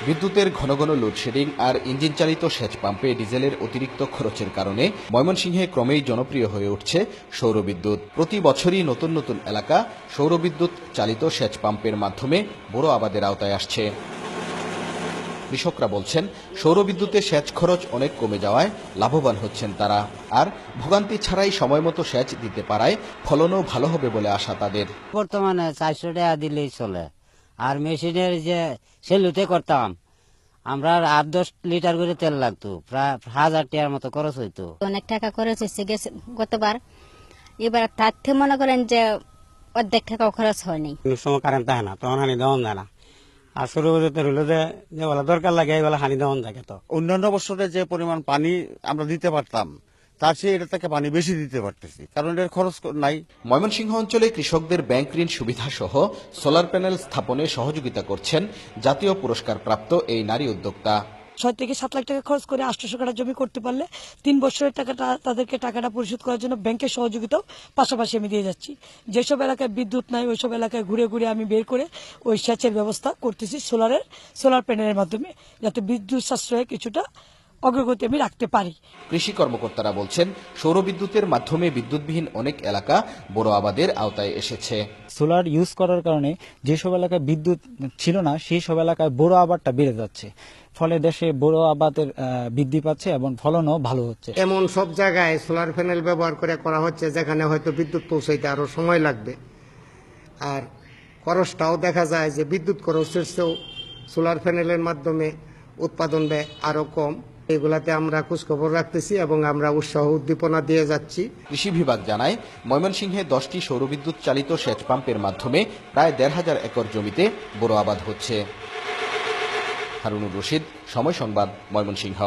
বিদ্যুতের ঘন ঘন লোডশেডিং আর ইঞ্জিন চালিত সেচ পাম্পে ডিজেলের অতিরিক্ত খরচের কারণে ময়মনসিংহে ক্রমেই জনপ্রিয় হয়ে উঠছে সৌরবিদ্যুৎ। প্রতি বছরই নতুন নতুন এলাকা সৌরবিদ্যুৎ চালিত সেচ পাম্পের মাধ্যমে বড় আবাদের আওতায় আসছে। কৃষকরা বলছেন, সৌরবিদ্যুতে সেচ খরচ অনেক কমে যাওয়ায় লাভবান হচ্ছেন তারা। আর ভোগান্তি ছাড়াই সময়মতো সেচ দিতে পারায় ফলনও ভালো হবে বলে আশা তাদের। বর্তমানে 400 টাকা দিলেই চলে। আর মেশিনের যে সেলুতে করতাম আমরা 8-10 লিটার করে তেল লাগতো, প্রায় 1000 টাকার মতো খরচ হইতো। অনেক টাকা খরচ হয়েছে গেছে গতবার, এবার তার থেকে মনে করেন যে অর্ধেক টাকাও খরচ হয়নি। সময় কারেন্ট থাকে না, তখন হানি দেওয়া যায় না। আর সৌরবিদ্যুতের হলো যে দরকার লাগে এগুলো হানি দেওয়া থাকে। তো অন্যান্য বছরে যে পরিমাণ পানি আমরা দিতে পারতাম তার চেয়ে এটা থেকে পানি বেশি দিতে পারতেছি, কারণ এর খরচ নাই। ময়মনসিংহ অঞ্চলে কৃষকদের ব্যাংক ঋণ সুবিধা সহ সোলার প্যানেল স্থাপনে সহযোগিতা করছেন জাতীয় পুরস্কার প্রাপ্ত এই নারী উদ্যোক্তা। 6 থেকে 7 লাখ টাকা খরচ করে 800 কাঠা জমি করতে পারলে 3 বছরের টাকাটা তাদেরকে টাকাটা পরিশোধ করার জন্য ব্যাংকের সহযোগিতাও পাশাপাশি আমি দিয়ে যাচ্ছি। যেসব এলাকায় বিদ্যুৎ নাই ওইসব এলাকায় ঘুরে ঘুরে আমি বের করে ওই সেচের ব্যবস্থা করতেছি সোলার প্যানেলের মাধ্যমে, যাতে বিদ্যুৎ সাশ্রয়ে কিছুটা অগ্রগতি আমি রাখতে পারি। কৃষি কর্মকর্তারা বলছেন, সৌরবিদ্যুতের মাধ্যমে বিদ্যুৎবিহীন অনেক এলাকা বড় আবাদের আওতায় এসেছে। সোলার ইউজ করার কারণে যেসব এলাকায় বিদ্যুৎ ছিল না সেই সব এলাকায় বড় আবাদটা বেড়ে যাচ্ছে, ফলে দেশে বড় আবাদের বৃদ্ধি পাচ্ছে এবং ফলনও ভালো হচ্ছে। এমন সব জায়গায় সোলার প্যানেল ব্যবহার করে করা হচ্ছে যেখানে হয়তো বিদ্যুৎ পৌঁছাইতে আরো সময় লাগবে, আর খরচটাও দেখা যায় যে বিদ্যুৎ খরচের চেয়েও সোলার প্যানেলের মাধ্যমে উৎপাদন ব্যয় আরো কম। এগুলাতে আমরা খোঁজখবর রাখতেছি এবং আমরা উৎসাহ উদ্দীপনা দিয়ে যাচ্ছি। কৃষি বিভাগ জানায়, ময়মনসিংহে 10টি সৌরবিদ্যুৎ চালিত সেচ পাম্পের মাধ্যমে প্রায় 1,500 একর জমিতে বড় আবাদ হচ্ছে। হারুনুর রশিদ, সময় সংবাদ, ময়মনসিংহ।